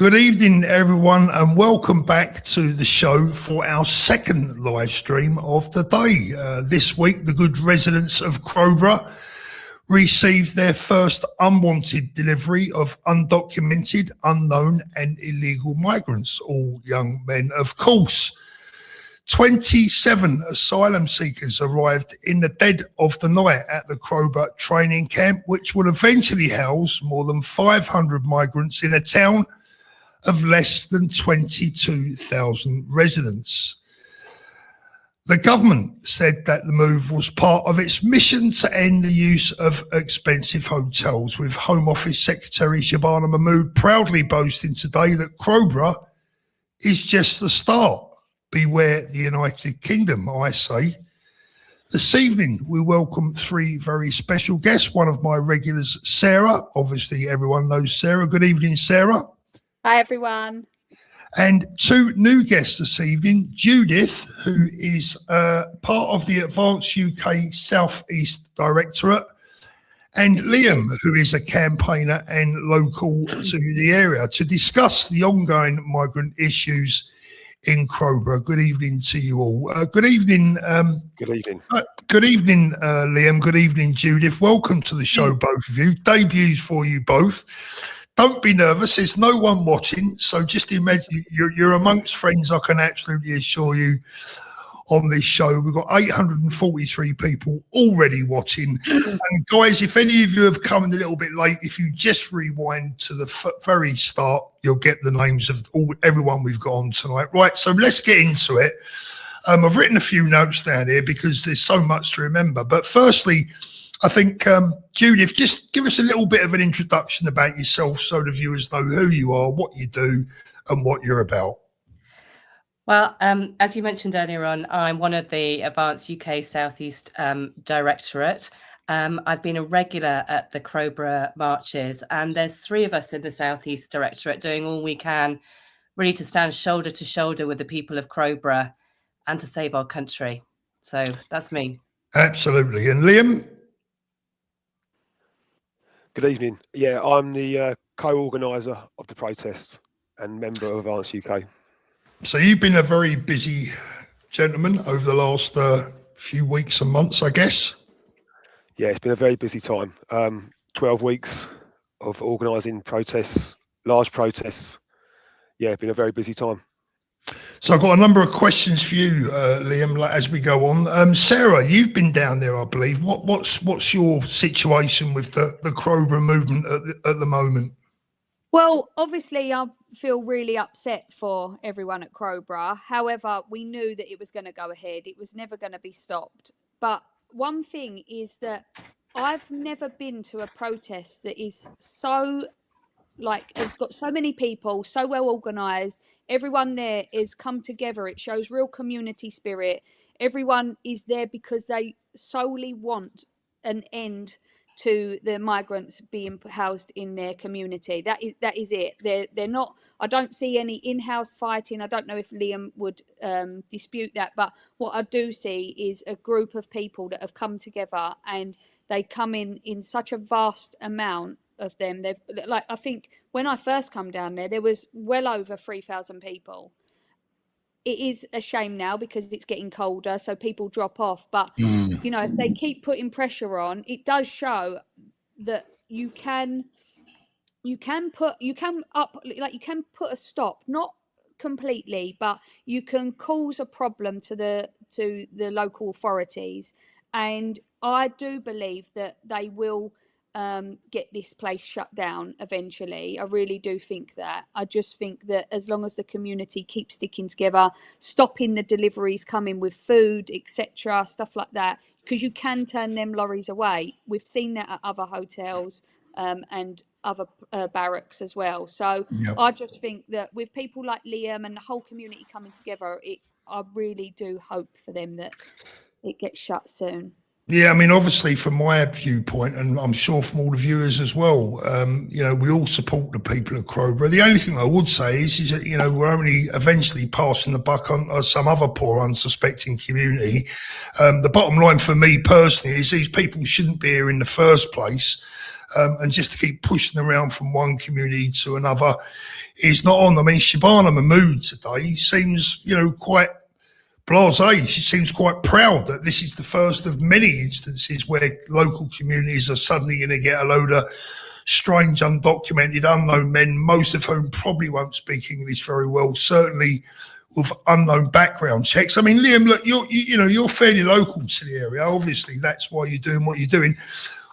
Good evening, everyone, and welcome back to the show for our second live stream of the day. This week, the good residents of CROWBOROUGH received their first unwanted delivery of undocumented, unknown and illegal migrants, all young men, of course. 27 asylum seekers arrived in the dead of the night at the CROWBOROUGH training camp, which will eventually house more than 500 migrants in a town of less than 22,000 residents. The government said that the move was part of its mission to end the use of expensive hotels, with Home Office Secretary Shabana Mahmood proudly boasting today that CROWBOROUGH is just the start. Beware the United Kingdom, I say. This evening, we welcome three very special guests. One of my regulars, Sarah. Obviously, everyone knows Sarah. Good evening, Sarah. Hi, everyone. And two new guests this evening, Judith, who is part of the Advanced UK South East Directorate, and Liam, who is a campaigner and local to the area, to discuss the ongoing migrant issues in CROWBOROUGH. Good evening to you all. Good evening. Good evening. Good evening, Liam. Good evening, Judith. Welcome to the show, both of you. Debuts for you both. Don't be nervous. There's no one watching, so just imagine you're amongst friends. I can absolutely assure you on this show. We've got 843 people already watching. And guys, if any of you have come in a little bit late, if you just rewind to the very start, you'll get the names of everyone we've got on tonight. Right, so let's get into it. I've written a few notes down here because there's so much to remember. But firstly, I think, Judith, just give us a little bit of an introduction about yourself so the viewers know who you are, what you do, and what you're about. Well, as you mentioned earlier on, I'm one of the Advanced UK South East Directorate. I've been a regular at the CROWBOROUGH marches, and there's three of us in the South East Directorate doing all we can really to stand shoulder to shoulder with the people of CROWBOROUGH and to save our country. So that's me. Absolutely. And Liam? Good evening. Yeah, I'm the co-organiser of the protest and member of Advanced UK. So you've been a very busy gentleman over the last few weeks and months, I guess. Yeah, it's been a very busy time. 12 weeks of organising protests, large protests. Yeah, it's been a very busy time. So I've got a number of questions for you, Liam, as we go on. Sarah, you've been down there, I believe. What's your situation with the CROWBOROUGH movement at the moment? Well, obviously, I feel really upset for everyone at CROWBOROUGH. However, we knew that it was going to go ahead. It was never going to be stopped. But one thing is that I've never been to a protest that is so, it's got so many people, so well organised. Everyone there is come together. It shows real community spirit. Everyone is there because they solely want an end to the migrants being housed in their community. That is it. They're not. I don't see any in-house fighting. I don't know if Liam would dispute that, but what I do see is a group of people that have come together, and they come in such a vast amount of them. They've, like, I think when I first come down there was well over 3,000 people. It is a shame now because it's getting colder, so people drop off. But you know, if they keep putting pressure on, it does show that you can put a stop, not completely, but you can cause a problem to the local authorities. And I do believe that they will get this place shut down eventually. I really do think that. I just think that as long as the community keeps sticking together, stopping the deliveries coming with food, etc., stuff like that, because you can turn them lorries away. We've seen that at other hotels and other barracks as well. So yep. I just think that with people like Liam and the whole community coming together, I really do hope for them that it gets shut soon. Yeah, I mean, obviously, from my viewpoint, and I'm sure from all the viewers as well, you know, we all support the people of CROWBOROUGH. The only thing I would say is that, you know, we're only eventually passing the buck on some other poor, unsuspecting community. The bottom line for me personally is these people shouldn't be here in the first place. and just to keep pushing around from one community to another is not on. I mean, Shabana Mahmood today seems, quite blasé. She seems quite proud that this is the first of many instances where local communities are suddenly going to get a load of strange, undocumented, unknown men, most of whom probably won't speak English very well, certainly with unknown background checks. I mean, Liam, look, you're fairly local to the area. Obviously, that's why you're doing what you're doing.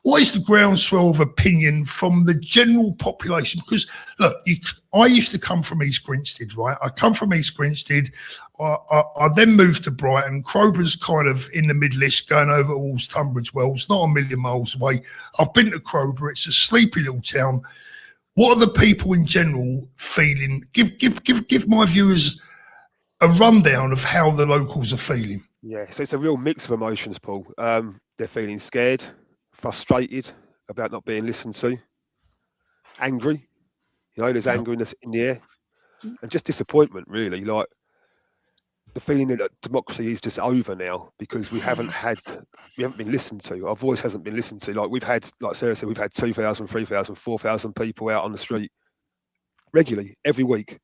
What is the groundswell of opinion from the general population? Because, look, I used to come from East Grinstead, right? I come from East Grinstead. I then moved to Brighton. Crowborough's kind of in the Midlands, going over towards Tunbridge Wells, not a million miles away. I've been to Crowborough. It's a sleepy little town. What are the people in general feeling? Give my viewers a rundown of how the locals are feeling. Yeah, so it's a real mix of emotions, Paul. They're feeling scared, frustrated about not being listened to, angry. There's anger in the air, and just disappointment, really. Like the feeling that democracy is just over now because we haven't been listened to. Our voice hasn't been listened to. Like Sarah said, we've had 2,000, 3,000, 4,000 people out on the street regularly every week,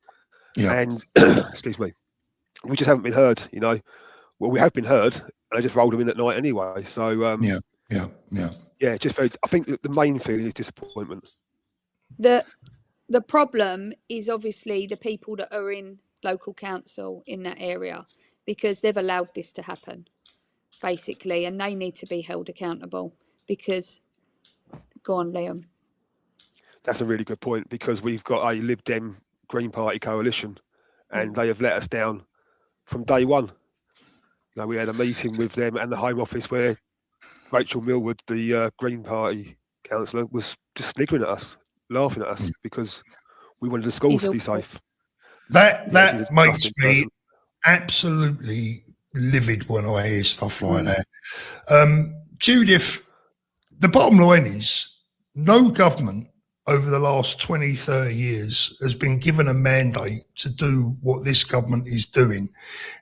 and excuse me, we just haven't been heard. Well, we have been heard, and I just rolled them in at night anyway. So just very. I think the main feeling is disappointment. The problem is obviously the people that are in local council in that area, because they've allowed this to happen, basically, and they need to be held accountable. Because, go on, Liam. That's a really good point, because we've got a Lib Dem Green Party coalition, and they have let us down from day one. We had a meeting with them and the Home Office where Rachel Millward, the Green Party councillor, was just sniggering at us, laughing at us because we wanted the schools to be safe. That makes me absolutely livid when I hear stuff like that. Judith, the bottom line is no government over the last 20, 30 years has been given a mandate to do what this government is doing.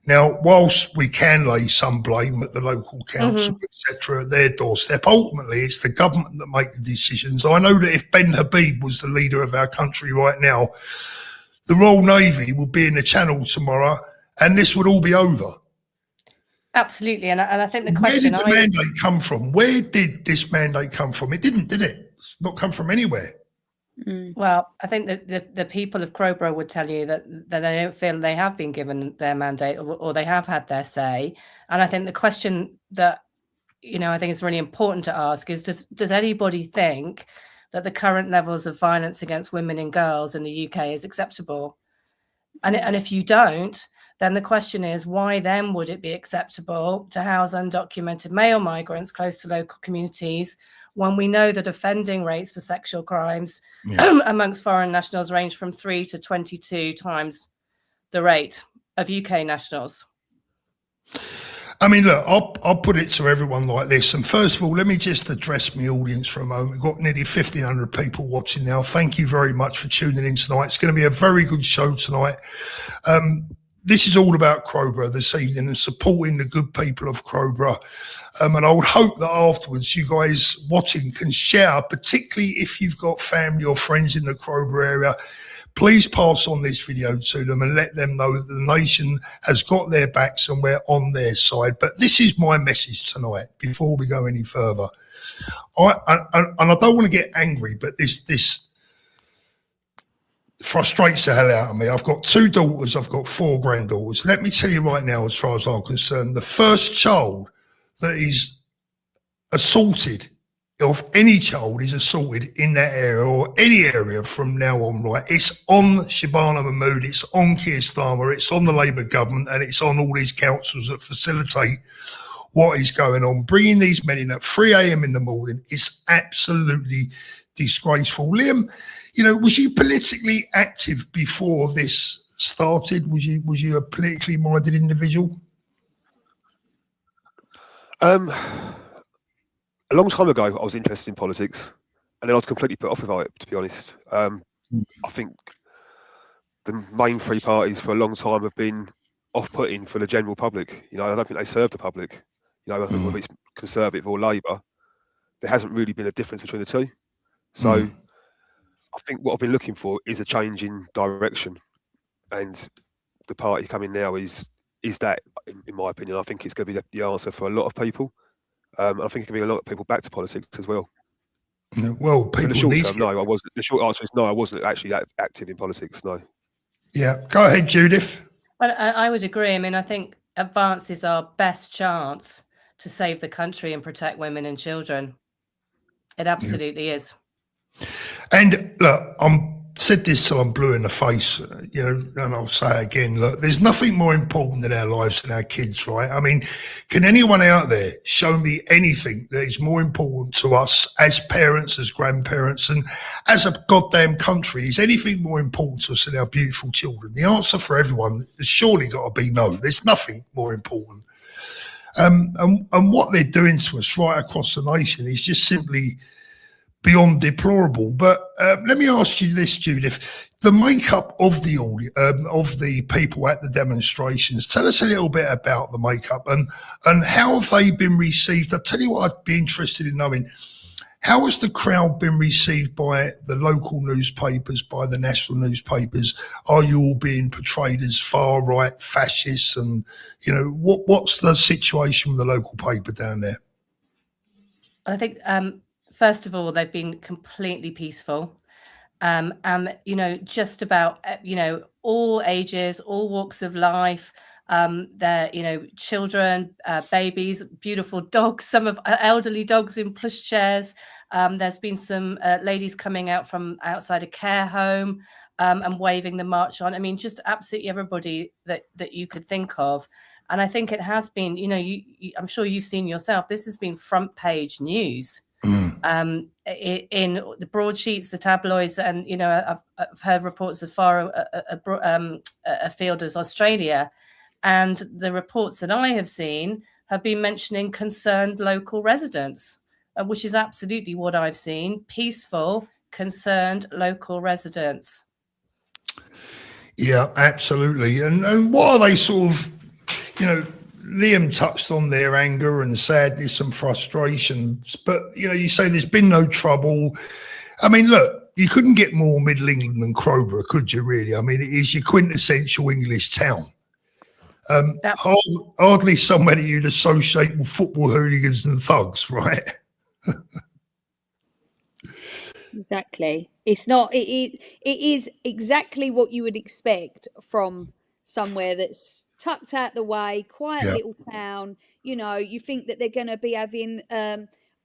Now, whilst we can lay some blame at the local council, etc., at their doorstep, ultimately it's the government that make the decisions. I know that if Ben Habib was the leader of our country right now, the Royal Navy would be in the Channel tomorrow and this would all be over. Absolutely. And I think the question... Where did the mandate come from? Where did this mandate come from? It didn't, did it? It's not come from anywhere. Well, I think that the people of Crowborough would tell you that they don't feel they have been given their mandate or they have had their say. And I think the question that, I think is really important to ask is, does anybody think that the current levels of violence against women and girls in the UK is acceptable? And if you don't, then the question is, why then would it be acceptable to house undocumented male migrants close to local communities when we know that offending rates for sexual crimes amongst foreign nationals range from 3 to 22 times the rate of UK nationals? I mean, look, I'll put it to everyone like this. And first of all, let me just address my audience for a moment. We've got nearly 1,500 people watching now. Thank you very much for tuning in tonight. It's going to be a very good show tonight. This is all about Crowborough this evening and supporting the good people of Crowborough. And I would hope that afterwards you guys watching can share, particularly if you've got family or friends in the Crowborough area. Please pass on this video to them and let them know that the nation has got their backs and we're on their side. But this is my message tonight before we go any further. I don't want to get angry, but this frustrates the hell out of me. I've got 2 daughters, I've got 4 granddaughters. Let me tell you right now, as far as I'm concerned, the first child that is assaulted, if any child is assaulted in that area or any area from now on, right, it's on Shabana Mahmood, it's on Keir Starmer, it's on the Labour government, and it's on all these councils that facilitate what is going on. Bringing these men in at 3 a.m. in the morning is absolutely disgraceful. Liam, was you politically active before this started? Was you a politically minded individual? A long time ago, I was interested in politics, and then I was completely put off about it, to be honest. I think the main 3 parties for a long time have been off-putting for the general public. I don't think they serve the public. I think whether it's Conservative or Labour, there hasn't really been a difference between the two. So I think what I've been looking for is a change in direction, and the party coming now is that, in my opinion. I think it's going to be the answer for a lot of people. I think it's going to bring a lot of people back to politics as well. Well, people so the short need term, no, I wasn't. The short answer is no, I wasn't actually that active in politics. No. Yeah, go ahead, Judith. Well, I would agree. I mean, I think Advance is our best chance to save the country and protect women and children. It absolutely is. And look, I'm said this till I'm blue in the face, you know, and I'll say it again, look, there's nothing more important in our lives than our kids, right? I mean, can anyone out there show me anything that is more important to us as parents, as grandparents, and as a goddamn country? Is anything more important to us than our beautiful children? The answer for everyone has surely got to be no. There's nothing more important. And what they're doing to us right across the nation is just simply beyond deplorable. But let me ask you this, Judith: the makeup of the people at the demonstrations. Tell us a little bit about the makeup and how have they been received. I'll tell you what I'd be interested in knowing. How has the crowd been received by the local newspapers, by the national newspapers? Are you all being portrayed as far right fascists? And you know, what's the situation with the local paper down there? I think first of all, they've been completely peaceful. You know, just about, you know, all ages, all walks of life. They're, you know, children, babies, beautiful dogs, some of elderly dogs in pushchairs. There's been some ladies coming out from outside a care home and waving the march on. I mean, just absolutely everybody that you could think of. And I think it has been, you know, I'm sure you've seen yourself, this has been front page news. In the broadsheets, the tabloids, and you know, I've heard reports as far afield as Australia, and the reports that I have seen have been mentioning concerned local residents, which is absolutely what I've seen: peaceful, concerned local residents. Yeah, absolutely. And what are they sort of, you know? Liam touched on their anger and sadness and frustrations, but you know, you say there's been no trouble. I mean, look, you couldn't get more Middle England than Crowborough, could you? Really? I mean, it is your quintessential English town. Hardly somebody you'd associate with football hooligans and thugs, right? Exactly. It's not. It is exactly what you would expect from somewhere that's tucked out the way, quiet little town. You know, you think that they're going to be having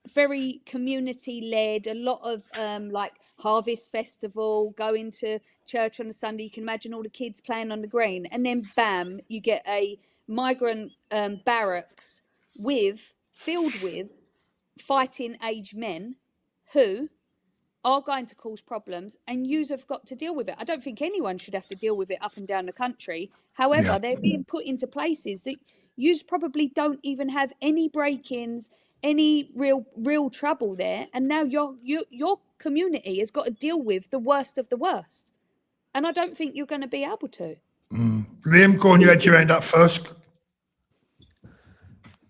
very community led, a lot of like harvest festival, going to church on a Sunday. You can imagine all the kids playing on the green, and then bam, you get a migrant barracks filled with fighting age men who are going to cause problems, and yous have got to deal with it. I don't think anyone should have to deal with it up and down the country. However, they're being put into places that yous probably don't even have any break-ins, any real trouble there, and now your community has got to deal with the worst of the worst, and I don't think you're going to be able to. Liam, go on, you had your hand up first.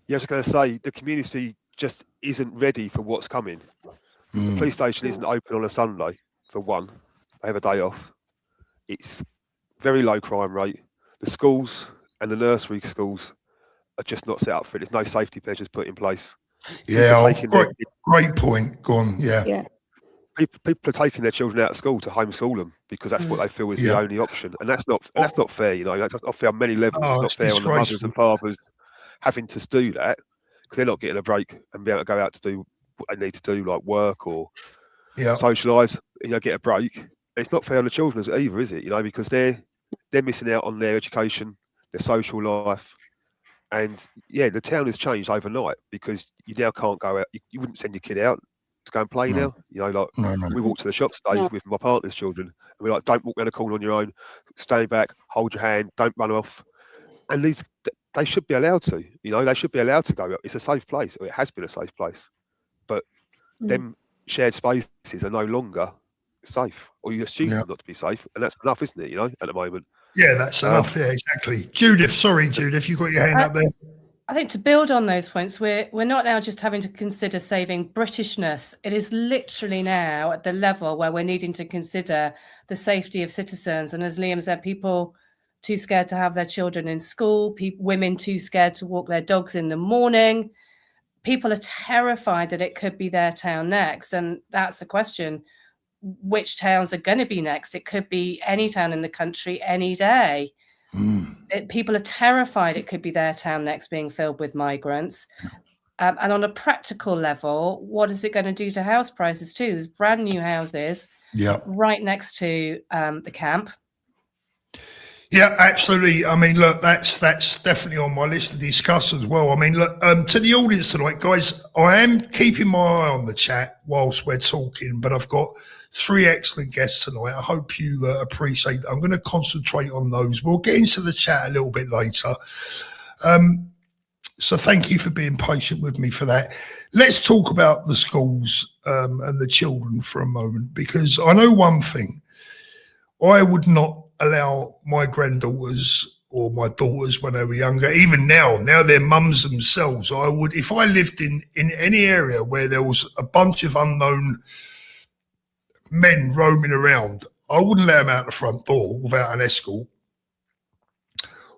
Yeah, I was going to say the community just isn't ready for what's coming. The police station isn't open on a Sunday, for one. They have a day off. It's very low crime rate. The schools and the nursery schools are just not set up for it. There's no safety measures put in place. Yeah, great point. Go on, yeah. People are taking their children out of school to homeschool them because that's what they feel is the only option, and that's not fair. You know, that's not fair on many levels. It's not fair on the mothers and fathers having to do that because they're not getting a break and be able to go out to do what they need to do, like work or socialise. You know, get a break. And it's not fair on the children either, is it? You know, because they're missing out on their education, their social life. And yeah, the town has changed overnight because you now can't go out. You wouldn't send your kid out to go and play now. You know, like we walk to the shops today with my partner's children, and we're like, don't walk around the corner on your own. Stay back, hold your hand, don't run off. And they should be allowed to. You know, they should be allowed to go. It's a safe place, or it has been a safe place. But them shared spaces are no longer safe, or you assume them not to be safe, and that's enough, isn't it? You know, at the moment. Yeah, that's enough. Yeah, exactly. Judith, sorry, Judith, you got your hand up there. I think to build on those points, we're not now just having to consider saving Britishness. It is literally now at the level where we're needing to consider the safety of citizens. And as Liam said, people too scared to have their children in school, women too scared to walk their dogs in the morning. People are terrified that it could be their town next. And that's a question. Which towns are going to be next? It could be any town in the country any day. People are terrified it could be their town next being filled with migrants. And on a practical level, what is it going to do to house prices too? There's brand new houses right next to the camp. Yeah, absolutely. I mean, look, that's definitely on my list to discuss as well. I mean, look, to the audience tonight, guys, I am keeping my eye on the chat whilst we're talking, but I've got 3 excellent guests tonight. I hope you appreciate that. I'm going to concentrate on those. We'll get into the chat a little bit later. So thank you for being patient with me for that. Let's talk about the schools and the children for a moment, because I know one thing. I would not allow my granddaughters or my daughters when they were younger, even now they're mums themselves. I would, if I lived in any area where there was a bunch of unknown men roaming around, I wouldn't let them out the front door without an escort.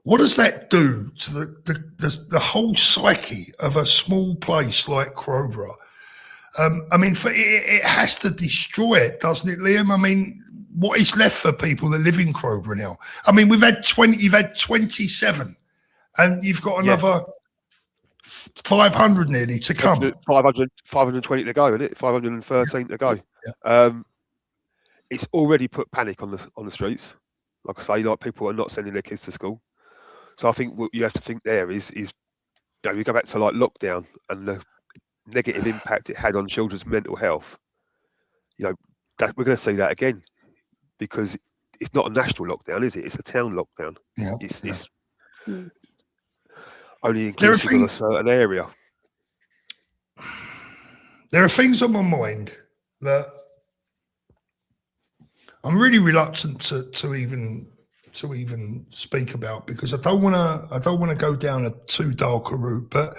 What does that do to the whole psyche of a small place like Crowborough? I mean, it has to destroy it, doesn't it, Liam? I mean, what is left for people that live in Crowborough now? I mean, you've had 27, and you've got another 500 nearly to come. 520 to go, isn't it? 513 to go. Yeah. It's already put panic on the streets. Like I say, like people are not sending their kids to school. So I think what you have to think there is you know, you go back to like lockdown and the negative impact it had on children's mental health. You know, that we're going to see that again, because it's not a national lockdown, is it? It's a town lockdown. Yeah, it's only inclusive of a certain area. There are things on my mind that I'm really reluctant to even speak about, because I don't want to go down a too dark a route. But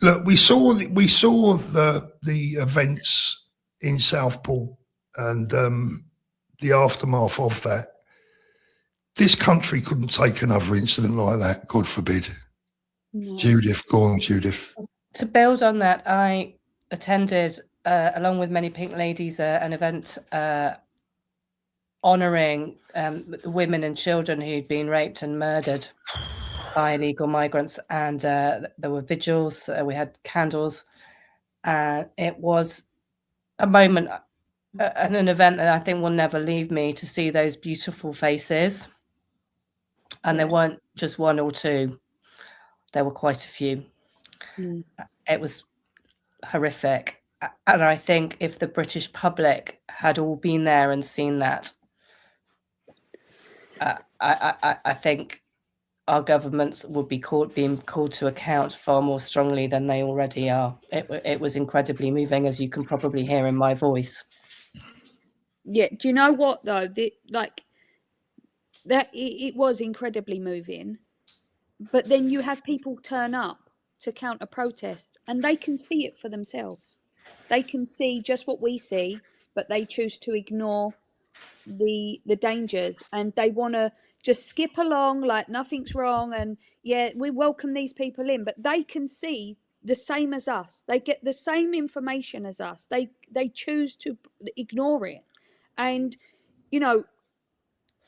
look, we saw the events in Southport and the aftermath of that. This country couldn't take another incident like that, God forbid. No. Judith, go on, Judith. To build on that, I attended, along with many Pink Ladies, an event honouring women and children who'd been raped and murdered by illegal migrants. And there were vigils, we had candles. It was a moment and an event that I think will never leave me, to see those beautiful faces. And there weren't just one or two, there were quite a few. It was horrific. And I think if the British public had all been there and seen that, I think our governments would be being called to account far more strongly than they already are. It was incredibly moving, as you can probably hear in my voice. Yeah, do you know what though? It was incredibly moving, but then you have people turn up to counter protest, and they can see it for themselves. They can see just what we see, but they choose to ignore the dangers, and they want to just skip along like nothing's wrong. And yeah, we welcome these people in, but they can see the same as us. They get the same information as us. They choose to ignore it. And, you know,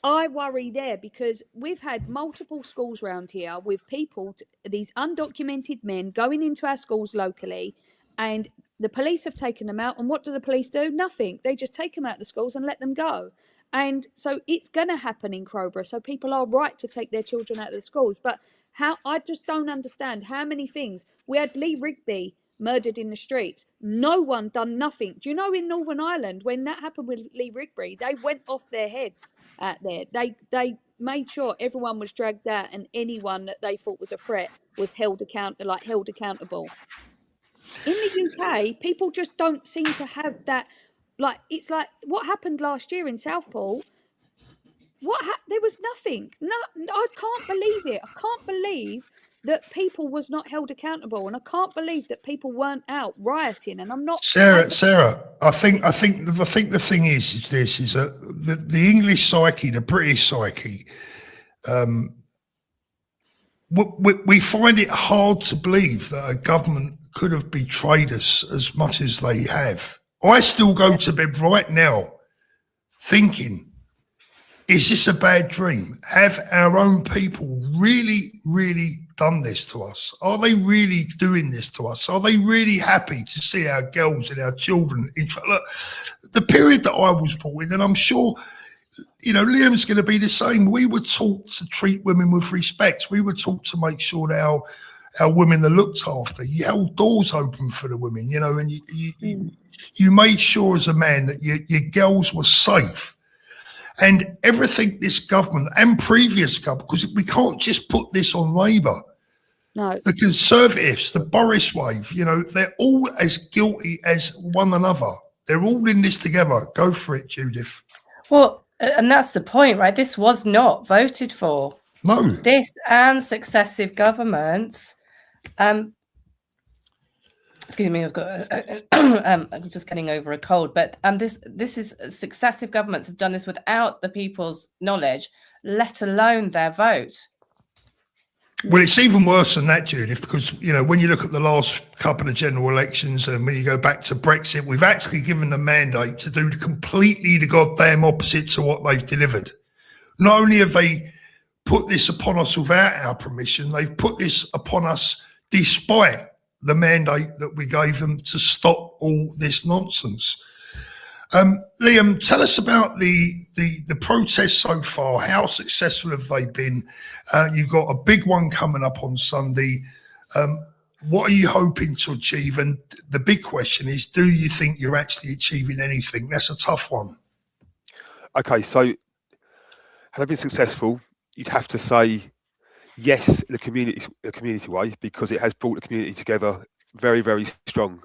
I worry there, because we've had multiple schools around here with people, these undocumented men going into our schools locally, and the police have taken them out. And what do the police do? Nothing. They just take them out of the schools and let them go. And so it's going to happen in Crowborough. So people are right to take their children out of the schools. But I just don't understand how many things. We had Lee Rigby murdered in the streets. No one done nothing. Do you know, in Northern Ireland, when that happened with Lee Rigby, they went off their heads out there. They made sure everyone was dragged out, and anyone that they thought was a threat was held accountable. In the UK, people just don't seem to have that. Like, it's like what happened last year in Southport. There was nothing. No, I can't believe it. I can't believe that people was not held accountable, and I can't believe that people weren't out rioting. And I'm not Sarah. I think the thing is that the English psyche, the British psyche, we find it hard to believe that a government could have betrayed us as much as they have. I still go to bed right now thinking, is this a bad dream? Have our own people really, really done this to us? Are they really doing this to us? Are they really happy to see our girls and our children? Look, the period that I was born in, and I'm sure, Liam's going to be the same. We were taught to treat women with respect. We were taught to make sure that our women are looked after. You held doors open for the women, and you made sure as a man that your girls were safe. And everything this government and previous government, because we can't just put this on Labour. No. The Conservatives, the Boris wave, they're all as guilty as one another. They're all in this together. Go for it, Judith. Well, and that's the point, right? This was not voted for. No. This and successive governments. Excuse me, I've got I'm just getting over a cold. But this is successive governments have done this without the people's knowledge, let alone their vote. Well, it's even worse than that, Judith, because, when you look at the last couple of general elections and when you go back to Brexit, we've actually given the mandate to do completely the goddamn opposite to what they've delivered. Not only have they put this upon us without our permission, they've put this upon us despite the mandate that we gave them to stop all this nonsense. Liam, tell us about the protests so far. How successful have they been? You've got a big one coming up on Sunday. What are you hoping to achieve? And the big question is, do you think you're actually achieving anything? That's a tough one. Okay, so have they been successful? You'd have to say yes, the community way, because it has brought the community together very, very strong.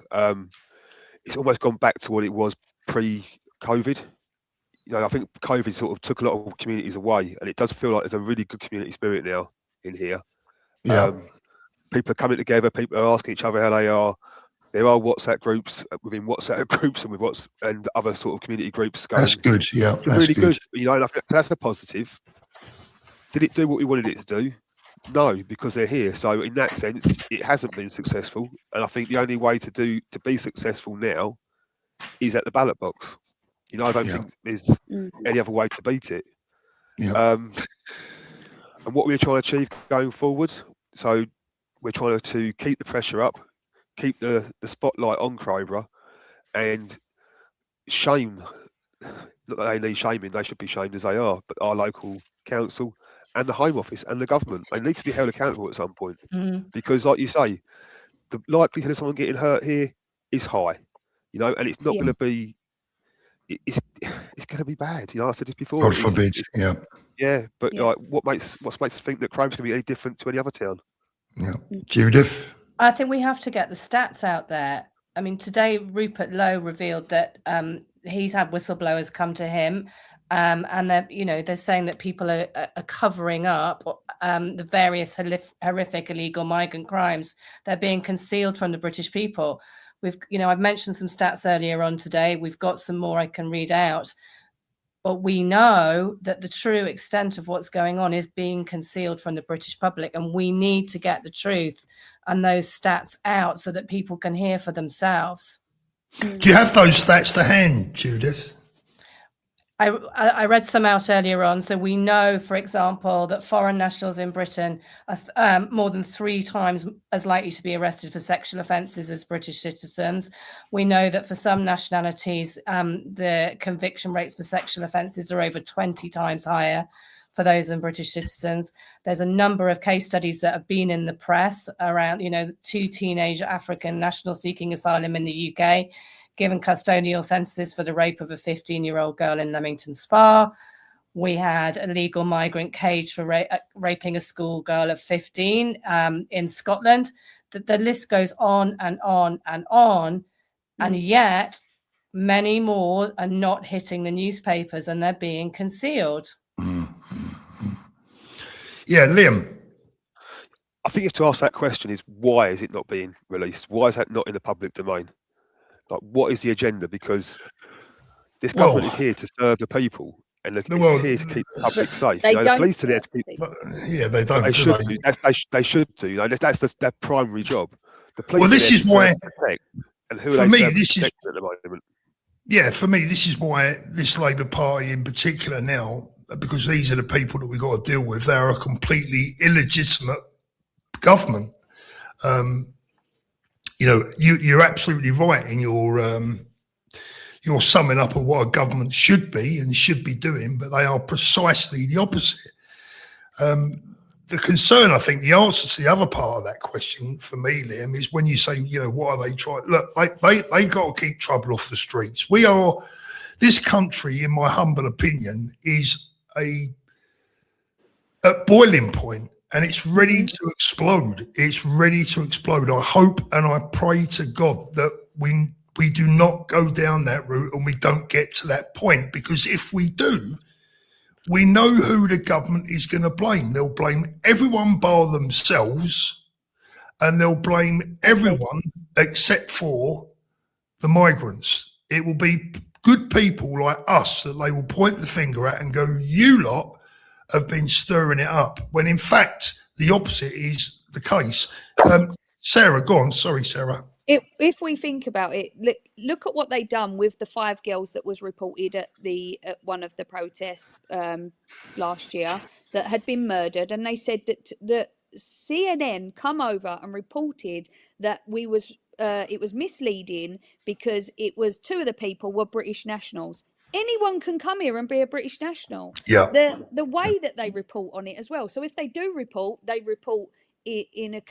It's almost gone back to what it was pre-COVID. I think COVID sort of took a lot of communities away, and it does feel like there's a really good community spirit now in here. Yeah. People are coming together. People are asking each other how they are. There are WhatsApp groups within WhatsApp groups and other sort of community groups going. That's good. Yeah, that's really good. good. And I think that's a positive. Did it do what we wanted it to do? No, because they're here. So in that sense, it hasn't been successful. And I think the only way to be successful now is at the ballot box. I don't think there's any other way to beat it. Yeah. And what we're trying to achieve going forward, so we're trying to keep the pressure up, keep the spotlight on CROWBOROUGH, and shame, not that they need shaming, they should be shamed as they are, but our local council and the Home Office and the government, they need to be held accountable at some point. Because like you say, the likelihood of someone getting hurt here is high, and it's not going to be, it's going to be bad. I said this before. God forbid. Yeah, but like, what makes us think that crime's going to be any different to any other town? Yeah, Judith. I think we have to get the stats out there. I mean, today Rupert Lowe revealed that he's had whistleblowers come to him, and they're saying that people are covering up the various horrific illegal migrant crimes. They're being concealed from the British people. I've mentioned some stats earlier on today. We've got some more I can read out. But we know that the true extent of what's going on is being concealed from the British public. And we need to get the truth and those stats out so that people can hear for themselves. Do you have those stats to hand, Judith? I read some out earlier on. So we know, for example, that foreign nationals in Britain are more than 3 times as likely to be arrested for sexual offences as British citizens. We know that for some nationalities, the conviction rates for sexual offences are over 20 times higher for those than British citizens. There's a number of case studies that have been in the press around, 2 teenage African nationals seeking asylum in the UK, given custodial sentences for the rape of a 15-year-old girl in Leamington Spa. We had a legal migrant caged for raping a schoolgirl of 15 in Scotland. The list goes on and on and on. And yet many more are not hitting the newspapers and they're being concealed. Yeah, Liam. I think you have to ask that question: is why is it not being released? Why is that not in the public domain? Like, what is the agenda? Because this government is here to serve the people, and it's here to keep the public safe. They The don't police are there serve to the keep. people. Yeah, they don't. They do should they? do. They should do. That's their primary job. The police Well, are this there is to serve why. and protect, and who are For they me, serving and this is protecting at the moment? yeah. For me, this is why this Labour Party in particular now, because these are the people that we've got to deal with. They're a completely illegitimate government. You know, you're absolutely right in your summing up of what a government should be and should be doing, but they are precisely the opposite. The concern, I think, the answer to the other part of that question for me, Liam, is when you say, you know, what are they trying? Look, they got to keep trouble off the streets. This country, in my humble opinion, is at boiling point, and it's ready to explode. It's ready to explode. I hope and I pray to God that we do not go down that route and we don't get to that point, because if we do, we know who the government is going to blame. They'll blame everyone bar themselves, and they'll blame everyone except for the migrants. It will be good people like us that they will point the finger at and go, you lot have been stirring it up, when in fact the opposite is the case. Sarah, go on. Sorry, Sarah. If we think about it, look at what they done with the 5 girls that was reported at one of the protests last year that had been murdered, and they said that the CNN come over and reported that it was misleading because it was 2 of the people were British nationals. Anyone can come here and be a British national. Yeah. The way that they report on it as well. So if they do report, they report it in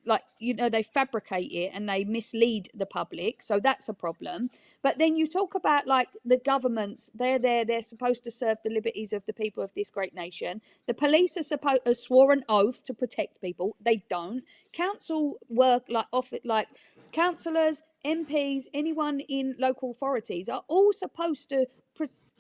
like, you know, they fabricate it and they mislead the public. So that's a problem. But then you talk about like the governments, they're supposed to serve the liberties of the people of this great nation. The police are swore an oath to protect people. They don't. Council work like councillors, MPs, anyone in local authorities are all supposed to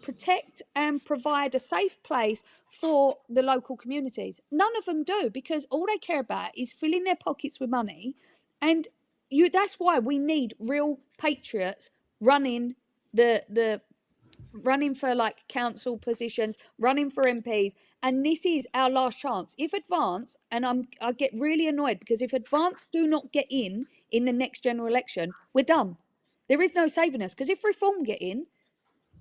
protect and provide a safe place for the local communities. None of them do, because all they care about is filling their pockets with money. And that's why we need real patriots running running for like council positions, running for MPs, and this is our last chance. If Advance, and I get really annoyed because if Advance do not get in the next general election, we're done. There is no saving us, because if Reform get in,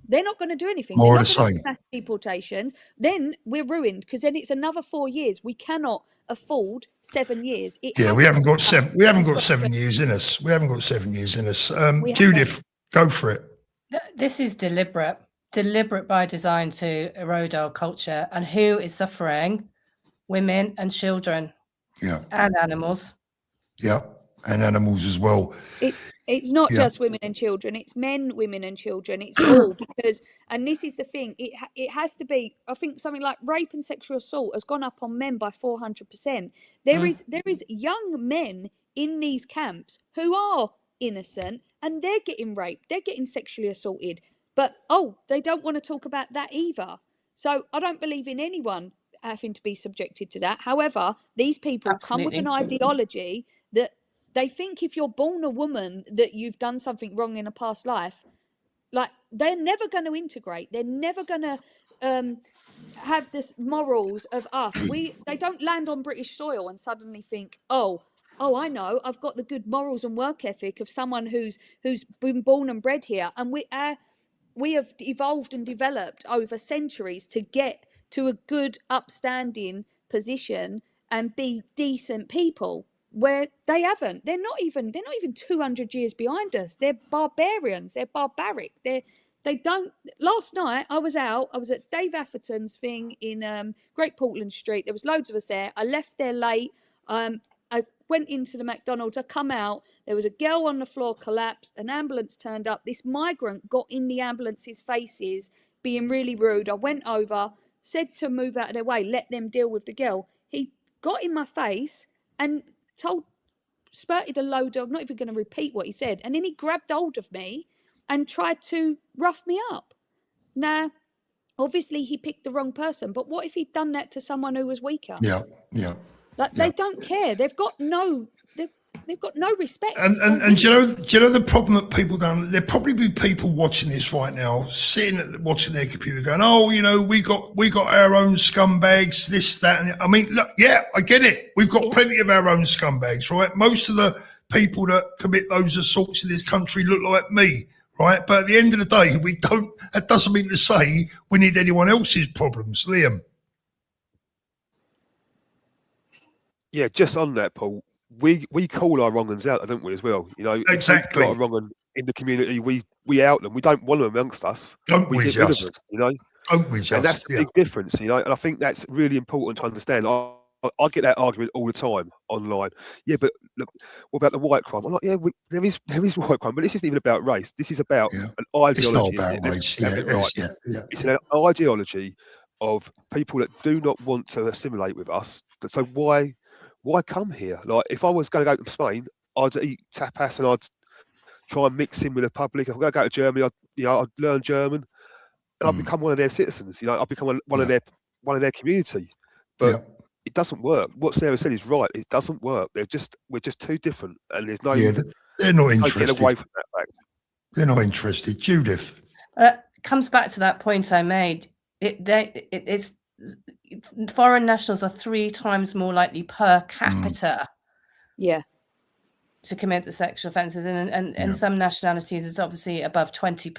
they're not going to do anything. More They're of the not going to same. do mass deportations. Then we're ruined, because then it's another 4 years. We cannot afford 7 years. Yeah, we haven't got 7. We haven't got 7 years in us. We haven't got 7 years in us. Judith, go for it. This is deliberate by design to erode our culture. And who is suffering? Women and children. Yeah. And animals. Yeah, and animals as well. It's not just women and children, it's men, women and children, it's all, because, and this is the thing, it has to be, I think something like rape and sexual assault has gone up on men by 400%. There is young men in these camps who are innocent, and they're getting raped, they're getting sexually assaulted, but they don't want to talk about that either. So I don't believe in anyone having to be subjected to that. However, these people come with an ideology that they think if you're born a woman that you've done something wrong in a past life. Like, they're never going to integrate. They're never going to have this morals of us. They don't land on British soil and suddenly think, oh, I know, I've got the good morals and work ethic of someone who's been born and bred here. And we have evolved and developed over centuries to get to a good, upstanding position and be decent people, where they haven't. They're not even 200 years behind us. They're barbarians. They're barbaric. They don't. Last night I was at Dave Atherton's thing in Great Portland Street. There was loads of us there. I left there late. I went into the McDonald's. I come out. There was a girl on the floor, collapsed. An ambulance turned up. This migrant got in the ambulance's faces, being really rude. I went over, said to move out of their way, let them deal with the girl. He got in my face and spurted a load of, I'm not even going to repeat what he said, and then he grabbed hold of me and tried to rough me up. Now, obviously he picked the wrong person, but what if he'd done that to someone who was weaker? Yeah. Like they don't care. They've got no respect. And do you know the problem that people don't? There'll probably be people watching this right now, watching their computer, going, "Oh, you know, we got our own scumbags, this, that." And I mean, look, yeah, I get it. We've got plenty of our own scumbags, right? Most of the people that commit those assaults in this country look like me, right? But at the end of the day, we don't. That doesn't mean to say we need anyone else's problems, Liam. Yeah, just on that, Paul. We call our wrong uns out, don't we, as well? You know, exactly. If we've got a wrong un in the community, we out them. We don't want them amongst us. Don't we we get just? rid of them, you know? Don't we just? And that's the big difference, you know. And I think that's really important to understand. I get that argument all the time online. Yeah, but look, what about the white crime? I'm like, yeah, there is white crime, but this isn't even about race. This is about an ideology. It's not about race. It's an ideology of people that do not want to assimilate with us. So why come here? Like, if I was going to go to Spain, I'd eat tapas and I'd try and mix in with the public. If I'm going to go to Germany, I'd learn German, and I'd become one of their citizens. You know, I'd become one of their community. But it doesn't work. What Sarah said is right. It doesn't work. We're just too different, and there's no. Yeah, they're not interested. Get away from that fact. They're not interested. Judith. Comes back to that point I made. It's foreign nationals are 3 times more likely per capita. To commit the sexual offences, and in some nationalities it's obviously above 20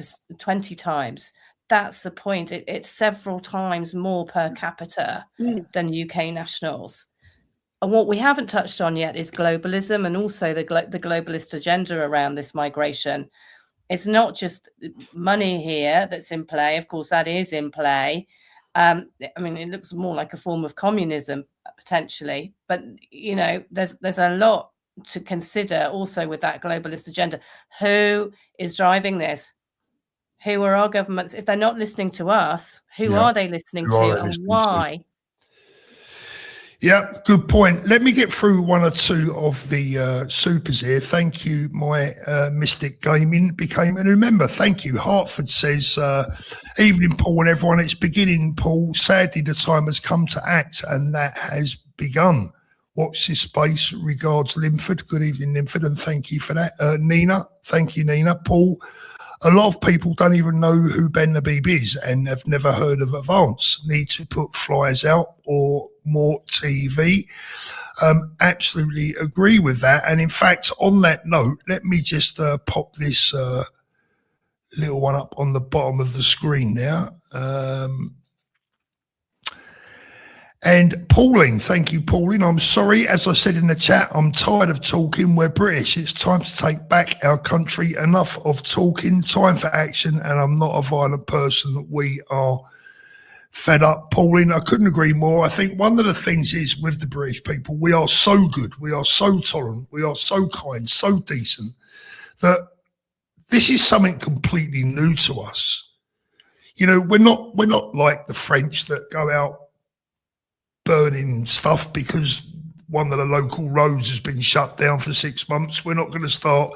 times. That's the point. It's several times more per capita than UK nationals. And what we haven't touched on yet is globalism, and also the globalist agenda around this migration. It's not just money here that's in play. Of course, that is in play. I mean, it looks more like a form of communism potentially, but you know, there's a lot to consider also with that globalist agenda. Who is driving this? Who are our governments? If they're not listening to us, who are they listening to, and why? Yeah, good point. Let me get through one or two of the supers here. Thank you, my Mystic Gaming became a new member. Thank you. Hartford says, evening, Paul and everyone. It's beginning, Paul. Sadly, the time has come to act, and that has begun. Watch this space. Regards, Linford. Good evening, Linford, and thank you for that. Nina, thank you, Nina. Paul, a lot of people don't even know who Ben Habib is and have never heard of Advance. Need to put flyers out or more TV. Absolutely agree with that. And in fact, on that note, let me just pop this little one up on the bottom of the screen now. And Pauline, thank you, Pauline. I'm sorry, as I said in the chat, I'm tired of talking. We're British. It's time to take back our country. Enough of talking, time for action. And I'm not a violent person. We are fed up. Pauline, I couldn't agree more. I think one of the things is with the British people, we are so good. We are so tolerant. We are so kind, so decent that this is something completely new to us. You know, we're not like the French that go out burning stuff because one of the local roads has been shut down for 6 months. We're not going to start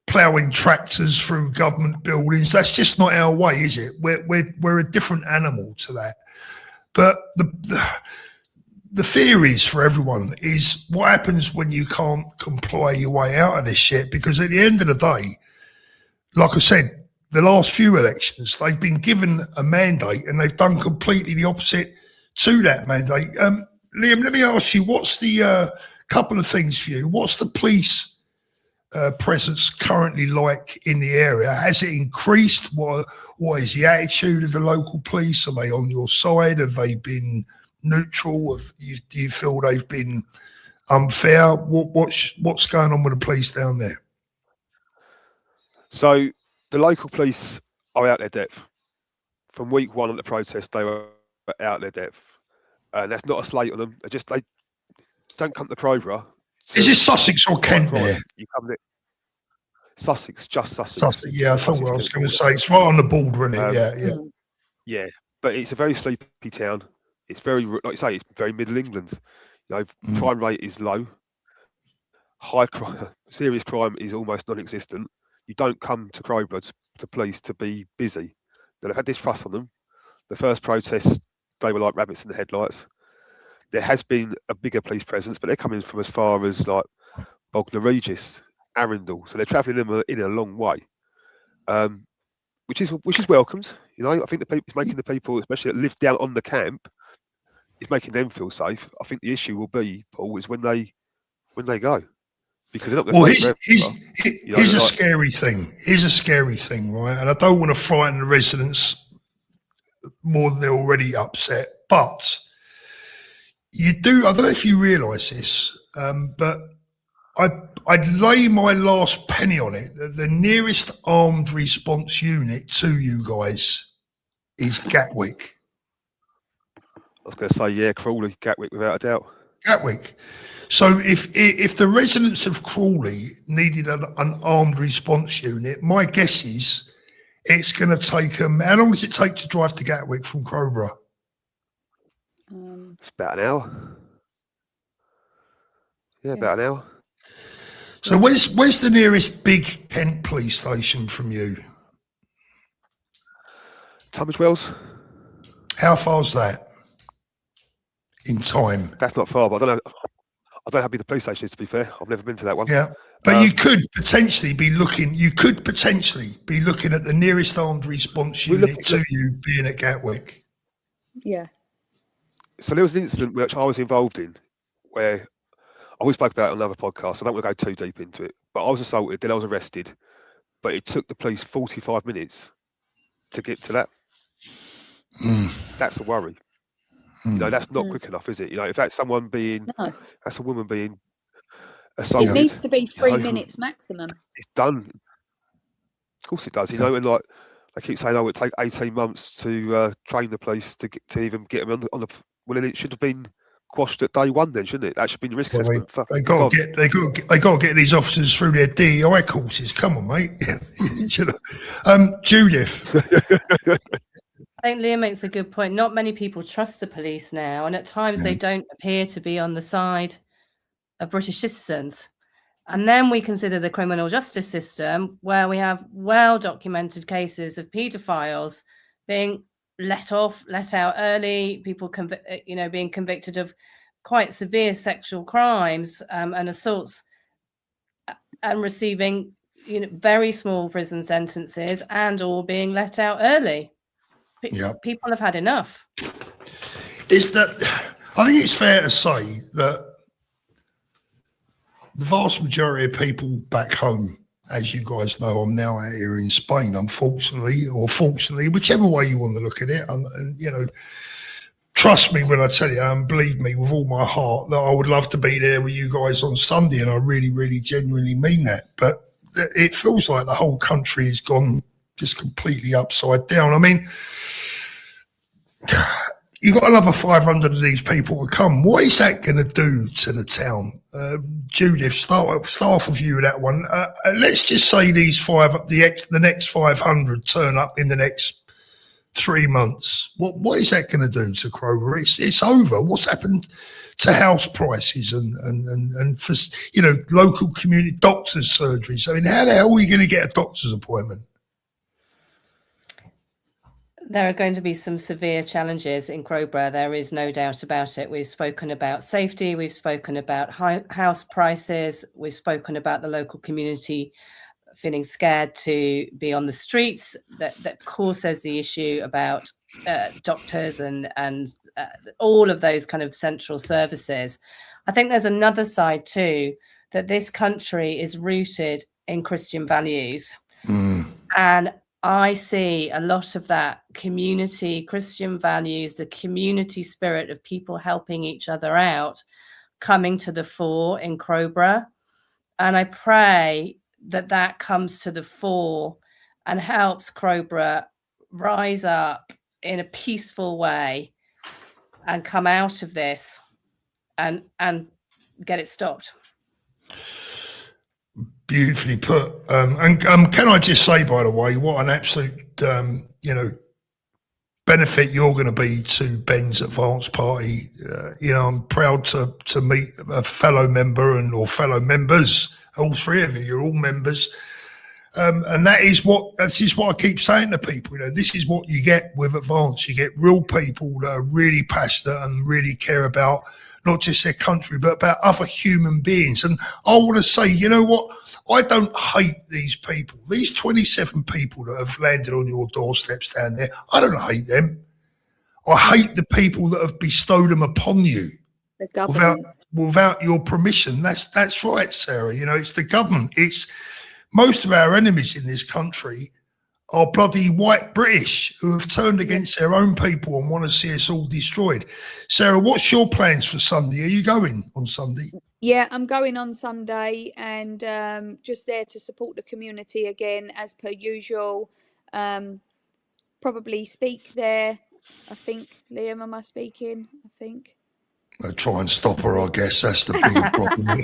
ploughing tractors through government buildings. That's just not our way, is it? We're a different animal to that. But the theories for everyone is what happens when you can't comply your way out of this shit, because at the end of the day, like I said, the last few elections, they've been given a mandate and they've done completely the opposite to that mandate. Liam, let me ask you, what's the couple of things for you? What's the police presence currently like in the area? Has it increased? What is the attitude of the local police? Are they on your side? Have they been neutral? Do you feel they've been unfair? What's going on with the police down there? So the local police are out their depth. From week 1 of the protest, they were out their depth. And that's not a slate on them. They don't come to Crowborough. Is it Sussex or Kent there? You come there. Sussex, just Sussex. Yeah, I thought what I was going to say. It's right on the border, isn't it? Yeah, but it's a very sleepy town. It's very, like you say, it's very Middle England. You know, crime rate is low. High crime, serious crime is almost non-existent. You don't come to Crowborough to police to be busy. They've had this trust on them. The first protest, they were like rabbits in the headlights. there has been a bigger police presence, but they're coming from as far as like Bognor Regis, Arundel, so they're travelling in a long way, which is welcomed. You know, I think it's making the people, especially that live down on the camp, it's making them feel safe. I think the issue will be, Paul, is when they go, because they're not going to here's a scary thing. Here's a scary thing, right? And I don't want to frighten the residents more than they're already upset, but you do. I don't know if you realise this, but I'd lay my last penny on it that the nearest armed response unit to you guys is Gatwick. I was going to say, yeah, Crawley, Gatwick, without a doubt. Gatwick. So if the residents of Crawley needed an armed response unit, my guess is it's going to take them. How long does it take to drive to Gatwick from Crowborough? It's about an hour. Yeah, about an hour. So where's the nearest big Kent police station from you? Tunbridge Wells. How far's that in time? That's not far, but I don't know. I don't know how big the police station is, to be fair. I've never been to that one. Yeah, but you could potentially be looking. You could potentially be looking at the nearest armed response unit to you being at Gatwick. Yeah. So there was an incident which I was involved in, where I always spoke about it on another podcast. So I don't want to go too deep into it. But I was assaulted, then I was arrested. But it took the police 45 minutes to get to that. That's a worry. You know, that's not quick enough, is it? You know, if that's someone that's a woman being assaulted. It needs to be 3 minutes maximum. It's done. Of course it does. You know, and like they keep saying, it take 18 months to train the police to even get them on the. Well, then it should have been quashed at day one, then, shouldn't it? That should be the risk assessment. They got to get these officers through their DEI courses. Come on, mate. Judith. I think Liam makes a good point. Not many people trust the police now, and at times they don't appear to be on the side of British citizens. And then we consider the criminal justice system, where we have well-documented cases of paedophiles being let out early, people being convicted of quite severe sexual crimes and assaults, and receiving very small prison sentences and or being let out early. People have had enough. I think it's fair to say that the vast majority of people back home, as you guys know, I'm now out here in Spain, unfortunately, or fortunately, whichever way you want to look at it. And trust me when I tell you, and believe me with all my heart, that I would love to be there with you guys on Sunday, and I really, really genuinely mean that. But it feels like the whole country has gone just completely upside down. I mean, you've got another 500 of these people to come. What is that going to do to the town? Judith, start off with you with that one. Let's just say the next 500 turn up in the next 3 months. What is that going to do to Crowborough? It's over. What's happened to house prices and for local community doctors' surgeries? I mean, how the hell are we going to get a doctor's appointment? There are going to be some severe challenges in Crowborough. There is no doubt about it. We've spoken about safety. We've spoken about house prices. We've spoken about the local community feeling scared to be on the streets. That causes the issue about doctors and all of those kind of central services. I think there's another side too, that this country is rooted in Christian values. And I see a lot of that community, Christian values, the community spirit of people helping each other out coming to the fore in Crowborough. And I pray that comes to the fore and helps Crowborough rise up in a peaceful way and come out of this and get it stopped. Beautifully put. And can I just say, by the way, what an absolute, benefit you're going to be to Ben's advance party. I'm proud to meet a fellow member or fellow members, all three of you. You're all members. And that's just what I keep saying to people. You know, this is what you get with Advance. You get real people that are really passionate and really care about not just their country, but about other human beings. And I want to say, you know what? I don't hate these people. These 27 people that have landed on your doorsteps down there, I don't hate them. I hate the people that have bestowed them upon you The government. without your permission. That's right, Sarah. You know, it's the government. It's most of our enemies in this country are bloody white British who have turned against their own people and want to see us all destroyed. Sarah, what's your plans for Sunday? Are you going on Sunday? Yeah, I'm going on Sunday, and just there to support the community again, as per usual. Probably speak there. I think, Liam, am I speaking? I think. I try and stop her, I guess. That's the bigger problem.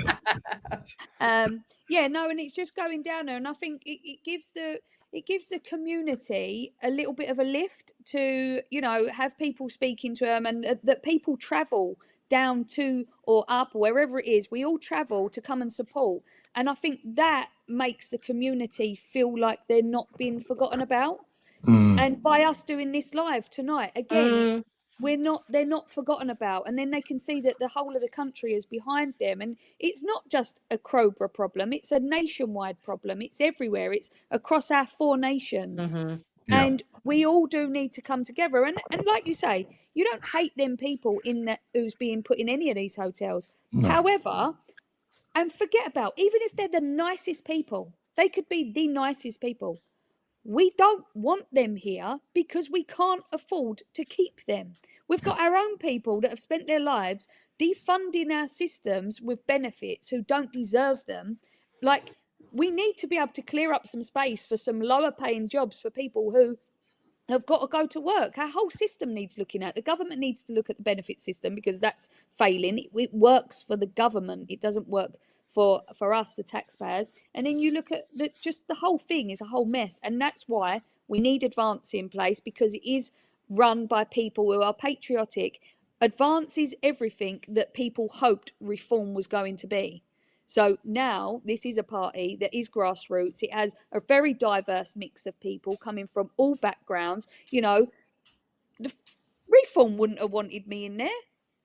Yeah, no, and it's just going down there, and I think it gives the community a little bit of a lift to, you know, have people speaking to them, and that people travel down to or up or wherever it is. We all travel to come and support, and I think that makes the community feel like they're not being forgotten about. And by us doing this live tonight, again, they're not forgotten about, and then they can see that the whole of the country is behind them, and it's not just a Crowborough problem, it's a nationwide problem. It's everywhere. It's across our 4 nations. And we all do need to come together, and like you say, you don't hate them people who's being put in any of these hotels. However, and forget about, even if they're the nicest people, they could be the nicest people, we don't want them here because we can't afford to keep them. We've got our own people that have spent their lives defunding our systems with benefits who don't deserve them. Like, we need to be able to clear up some space for some lower paying jobs for people who have got to go to work. Our whole system needs looking at. The government needs to look at the benefit system because that's failing. It works for the government. It doesn't work for us, the taxpayers. And then you look at just the whole thing is a whole mess. And that's why we need Advance in place, because it is run by people who are patriotic. Advance is everything that people hoped reform was going to be. So now this is a party that is grassroots. It has a very diverse mix of people coming from all backgrounds. You know, the reform wouldn't have wanted me in there.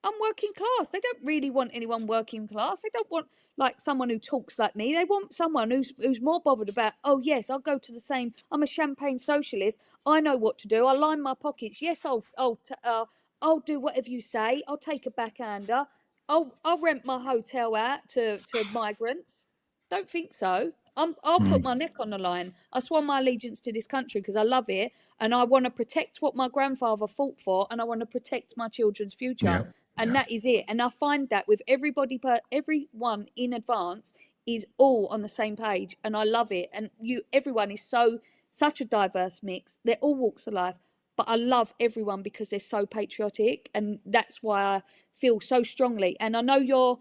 I'm working class. They don't really want anyone working class. They don't want like someone who talks like me. They want someone who's more bothered about, oh yes, I'll go to the same. I'm a champagne socialist. I know what to do. I line my pockets. Yes, I'll do whatever you say. I'll take a backhander. I'll rent my hotel out to migrants. Don't think so. I'll put my neck on the line. I sworn my allegiance to this country because I love it, and I want to protect what my grandfather fought for, and I want to protect my children's future. And that is it. And I find that with everyone in Advance is all on the same page, and I love it. And everyone is such a diverse mix. They're all walks of life, but I love everyone because they're so patriotic, and that's why I feel so strongly. And I know your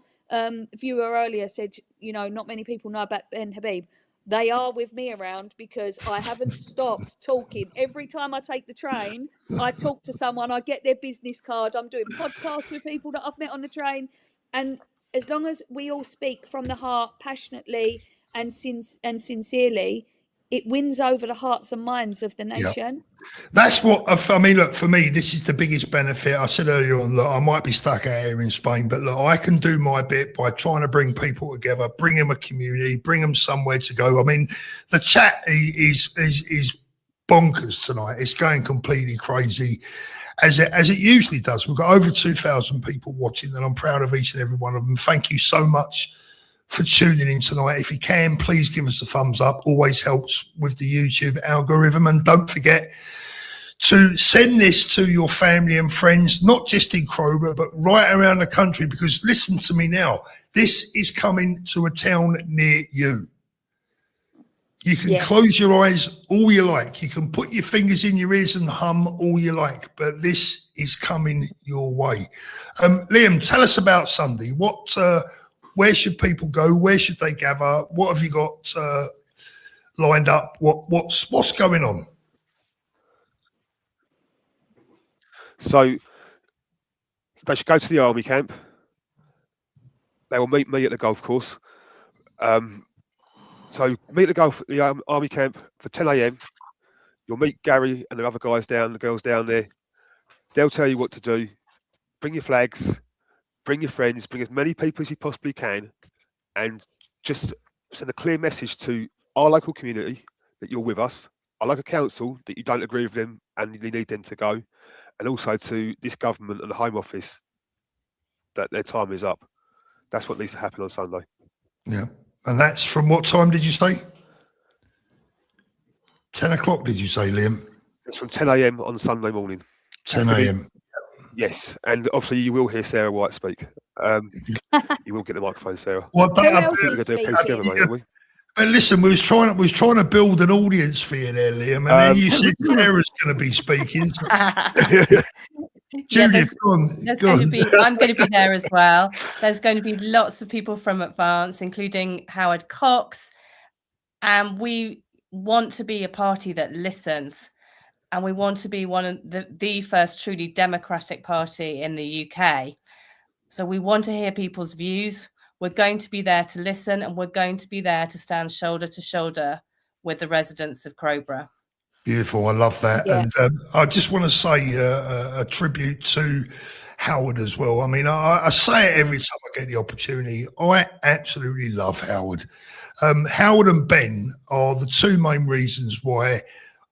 viewer earlier said, you know, not many people know about Ben Habib. They are with me around because I haven't stopped talking. Every time I take the train, I talk to someone, I get their business card. I'm doing podcasts with people that I've met on the train. And as long as we all speak from the heart, passionately and sincerely, it wins over the hearts and minds of the nation. That's what I mean. Look, for me, this is the biggest benefit. I said earlier on, look, I might be stuck out here in Spain, but look, I can do my bit by trying to bring people together, bring them a community, bring them somewhere to go. I mean, the chat is bonkers tonight. It's going completely crazy, as it usually does. We've got over 2,000 people watching, and I'm proud of each and every one of them. Thank you so much for tuning in tonight. If you can, please give us a thumbs up. Always helps with the YouTube algorithm. And don't forget to send this to your family and friends, not just in Crowborough, but right around the country, because listen to me now, this is coming to a town near you. You can close your eyes all you like. You can put your fingers in your ears and hum all you like, but this is coming your way. Liam, tell us about Sunday. Where should people go? Where should they gather? What have you got lined up? What's going on? So they should go to the army camp. They will meet me at the golf course. So meet the army camp for 10 a.m. You'll meet Gary and the other guys the girls down there. They'll tell you what to do. Bring your flags, bring your friends, bring as many people as you possibly can, and just send a clear message to our local community that you're with us, our local council that you don't agree with them and you need them to go, and also to this government and the Home Office that their time is up. That's what needs to happen on Sunday. Yeah. And that's from what time did you say? 10 o'clock, did you say, Liam? It's from 10 a.m. on Sunday morning. 10 a.m. Yes, and obviously you will hear Sarah White speak. You will get the microphone, Sarah. What Who else We're is going to do a piece together, speaking? mate, aren't we? But listen, we was trying to build an audience for you there, Liam, and then you said Sarah's going to be speaking. Judith, go on. I'm going to be there as well. There's going to be lots of people from Advance, including Howard Cox, and we want to be a party that listens, and we want to be one of the first truly democratic party in the UK. So we want to hear people's views. We're going to be there to listen, and we're going to be there to stand shoulder to shoulder with the residents of Crowborough. Beautiful. I love that. Yeah. And I just want to say a tribute to Howard as well. I mean, I say it every time I get the opportunity. I absolutely love Howard. Howard and Ben are the two main reasons why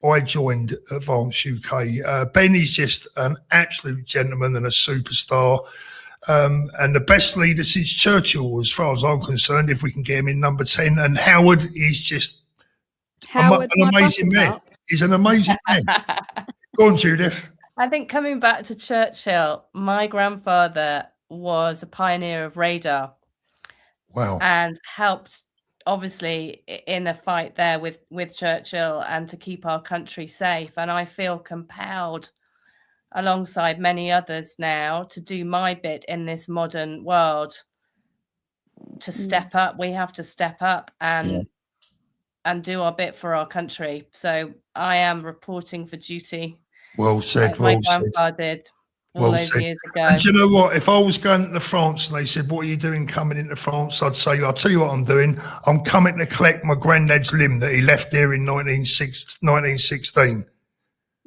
I joined Advance UK. Ben is just an absolute gentleman and a superstar. And the best leader since Churchill, as far as I'm concerned, if we can get him in number 10. And Howard is just an amazing man. He's an amazing man. Go on, Judith. I think coming back to Churchill, my grandfather was a pioneer of radar. Wow. And helped, obviously, in the fight there with Churchill and to keep our country safe. And I feel compelled, alongside many others now, to do my bit in this modern world, to step up. We have to step up and do our bit for our country. So I am reporting for duty. Well said. Like my grandpa did all those years ago. And you know what? If I was going to France and they said, "What are you doing coming into France?" I'd say, "I'll tell you what I'm doing. I'm coming to collect my granddad's limb that he left there in 1916.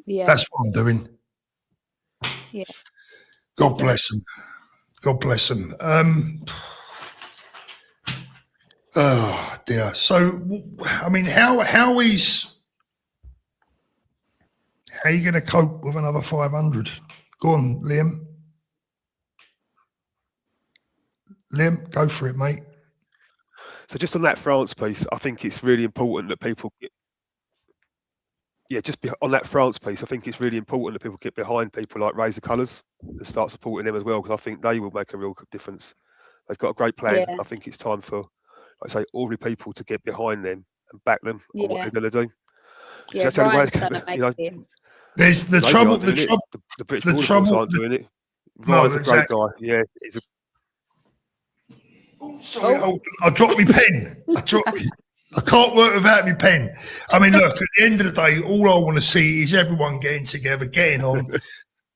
Yeah. That's what I'm doing." Yeah. God bless him. God bless him. Oh dear. So, I mean, how are you going to cope with another 500? Go on, Liam. Liam, go for it, mate. So just on that France piece, I think it's really important that people on that France piece, I think it's really important that people get behind people like Raise the Colours and start supporting them as well, because I think they will make a real difference. They've got a great plan. Yeah. I think it's time for, like I say, ordinary people to get behind them and back them on what they're going to do. Yeah, That's the only way Ryan's done amazing. There's the trouble. The British Border Force aren't doing it. Ryan's a great guy. Yeah, he's a. Sorry, hold on. I dropped my pen. I can't work without my pen. I mean, look, at the end of the day, all I want to see is everyone getting together, getting on.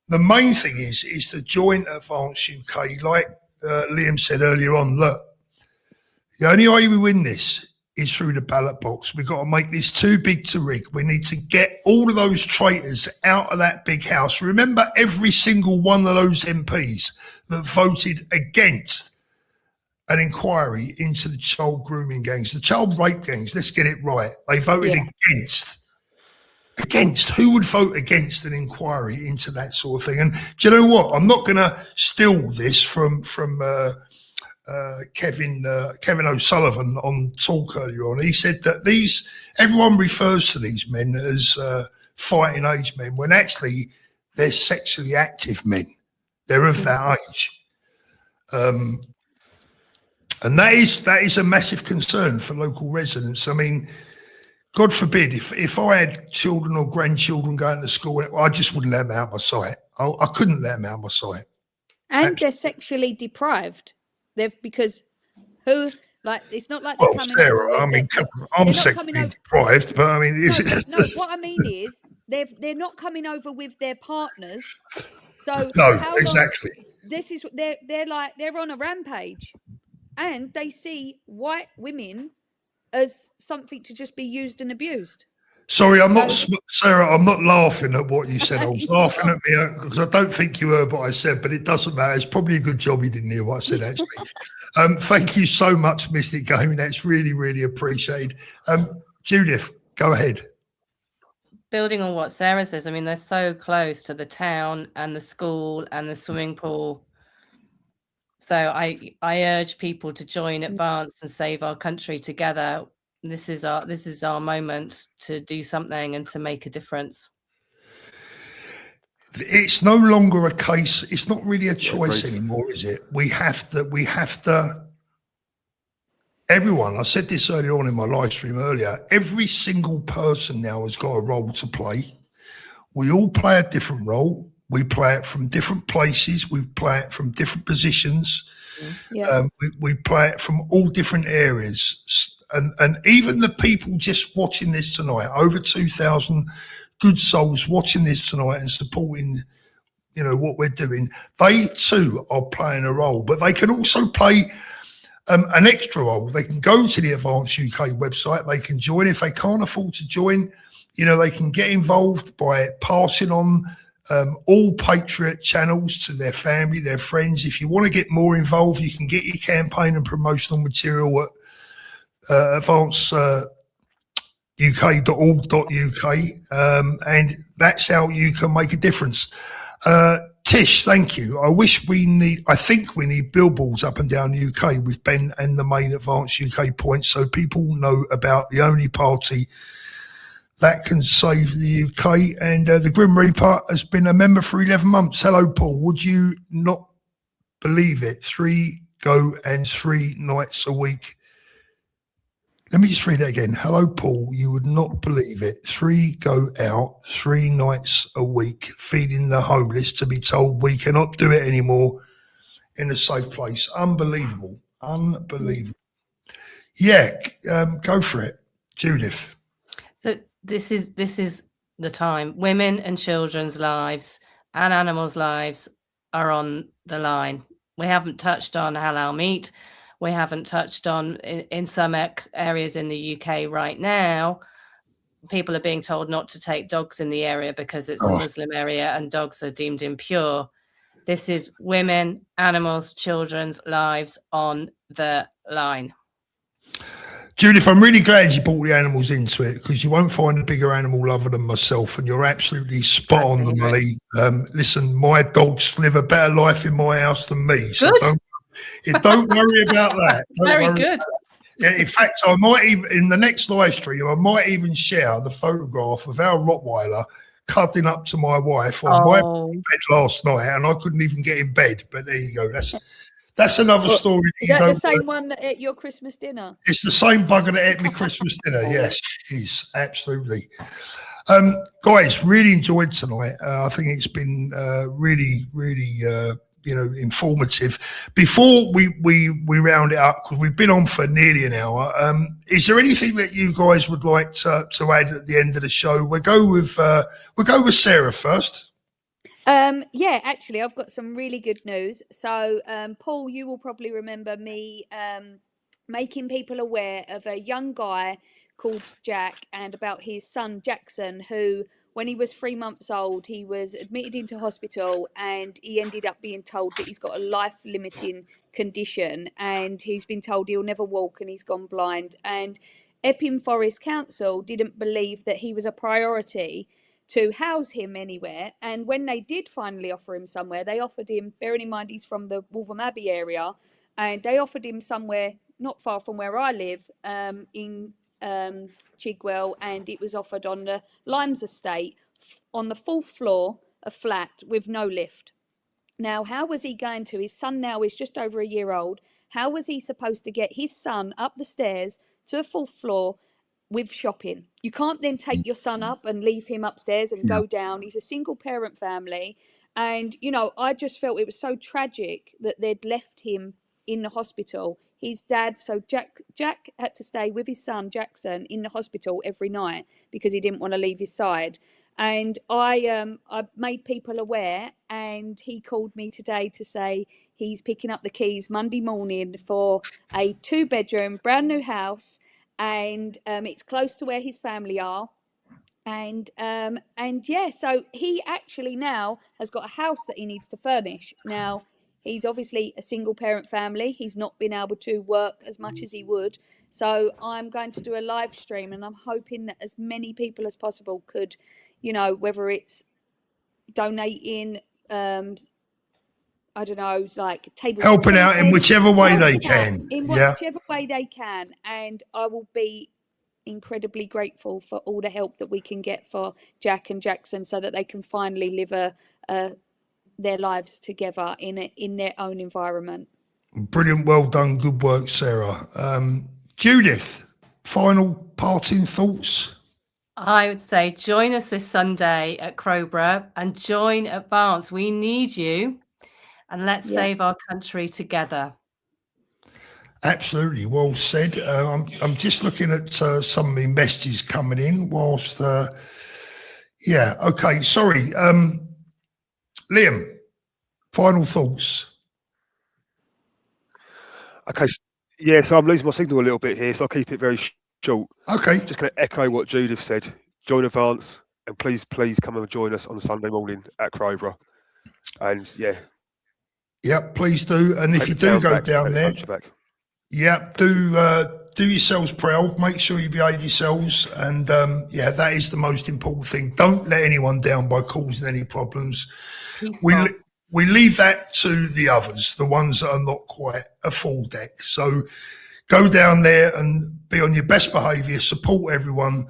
The main thing is the joint Advance UK. Like Liam said earlier on, look, the only way we win this is through the ballot box. We've got to make this too big to rig. We need to get all of those traitors out of that big house. Remember every single one of those MPs that voted against an inquiry into the child grooming gangs, the child rape gangs. Let's get it right. They voted against. Who would vote against an inquiry into that sort of thing? And do you know what? I'm not going to steal this from Kevin O'Sullivan on talk earlier on. He said that everyone refers to these men as fighting age men, when actually they're sexually active men. They're of that age. And that is a massive concern for local residents. I mean, God forbid, if I had children or grandchildren going to school, I just wouldn't let them out of my sight. I couldn't let them out of my sight. And they're sexually deprived. It's not like they're coming Sarah, over. I mean, I'm sexually deprived, but I mean, no, what I mean is they're not coming over with their partners. So exactly. They're on a rampage, and they see white women as something to just be used and abused. Sorry, I'm not, So- Sarah, I'm not laughing at what you said. I was You're laughing not. at me because I don't think you heard what I said, but it doesn't matter. It's probably a good job you didn't hear what I said, actually. Thank you so much, Mystic Gaming. That's really, really appreciated. Judith, go ahead. Building on what Sarah says, I mean, they're so close to the town and the school and the swimming pool. So I urge people to join Advance and save our country together. This is our moment to do something and to make a difference. It's no longer a case. It's not really a choice agreed. anymore, is it? We have to. Everyone, I said this earlier on in my live stream earlier, every single person now has got a role to play. We all play a different role. We play it from different places. We play it from different positions. Yeah. We play it from all different areas. And even the people just watching this tonight, over 2,000 good souls watching this tonight and supporting, what we're doing, they too are playing a role, but they can also play an extra role. They can go to the Advance UK website. They can join. If they can't afford to join, they can get involved by passing on all Patriot channels to their family, their friends. If you want to get more involved, you can get your campaign and promotional material at advanceuk.org.uk, and that's how you can make a difference. Tish, thank you. I think we need billboards up and down the UK with Ben and the main Advance UK points, so people know about the only party that can save the UK. And the Grim Reaper has been a member for 11 months. Hello, Paul. Would you not believe it? 3 go and 3 nights a week. Let me just read that again. Hello, Paul. You would not believe it. 3 go out, 3 nights a week, feeding the homeless, to be told we cannot do it anymore in a safe place. Unbelievable. Unbelievable. Yeah, go for it. Judith. So this is the time. Women and children's lives and animals' lives are on the line. We haven't touched on halal meat. We haven't touched on, in some areas in the UK right now, people are being told not to take dogs in the area because it's a Muslim area and dogs are deemed impure. This is women, animals, children's lives on the line. Judith, I'm really glad you brought the animals into it, because you won't find a bigger animal lover than myself, and you're absolutely spot on the money. Listen, my dogs live a better life in my house than me, so don't worry about that. Very good. Yeah, in fact, I might even, in the next live stream, I might even share the photograph of our Rottweiler cuddling up to my wife on my bed last night, and I couldn't even get in bed. But there you go. That's another story. Is that the same one at your Christmas dinner? It's the same bugger that ate me Christmas dinner. Yes, it is. Absolutely. Guys, really enjoyed tonight. I think it's been really, really informative. Before we round it up, because we've been on for nearly an hour, is there anything that you guys would like to add at the end of the show? We'll go with Sarah first. Yeah, actually, I've got some really good news. So, Paul, you will probably remember me making people aware of a young guy called Jack and about his son Jackson, who, when he was 3 months old, he was admitted into hospital and he ended up being told that he's got a life-limiting condition and he's been told he'll never walk and he's gone blind. And Epping Forest Council didn't believe that he was a priority to house him anywhere, and when they did finally offer him somewhere, they offered him, bearing in mind he's from the Waltham Abbey area, and they offered him somewhere not far from where I live, in Chigwell, and it was offered on the Limes estate on the 4th floor, a flat with no lift. Now, how was he going to? His son now is just over a year old. How was he supposed to get his son up the stairs to the 4th floor with shopping? You can't then take your son up and leave him upstairs and go down. He's a single parent family. And, I just felt it was so tragic that they'd left him in the hospital. His dad, so Jack had to stay with his son, Jackson, in the hospital every night because he didn't want to leave his side. And I made people aware, and he called me today to say he's picking up the keys Monday morning for a 2-bedroom brand new house. and it's close to where his family are. And yeah, so he actually now has got a house that he needs to furnish. Now, he's obviously a single parent family. He's not been able to work as much as he would. So I'm going to do a live stream, and I'm hoping that as many people as possible could, you know, whether it's donating, I don't know, like tables, helping out in whichever way they can. In whichever way they can. And I will be incredibly grateful for all the help that we can get for Jack and Jackson, so that they can finally live their lives together in their own environment. Brilliant, well done, good work, Sarah. Judith, final parting thoughts? I would say join us this Sunday at CROWBOROUGH and join Advance. We need you, and let's save our country together. Absolutely, well said. I'm just looking at some of the messages coming in whilst, okay, sorry. Liam, final thoughts? Okay, yeah, so I'm losing my signal a little bit here, so I'll keep it very short. Okay. Just going to echo what Judith said. Join Advance, and please come and join us on Sunday morning at CROWBOROUGH. And yeah, please do. And if you do go down there, do yourselves proud. Make sure you behave yourselves, and that is the most important thing. Don't let anyone down by causing any problems. We leave that to the others, the ones that are not quite a full deck. So go down there and be on your best behaviour, support everyone,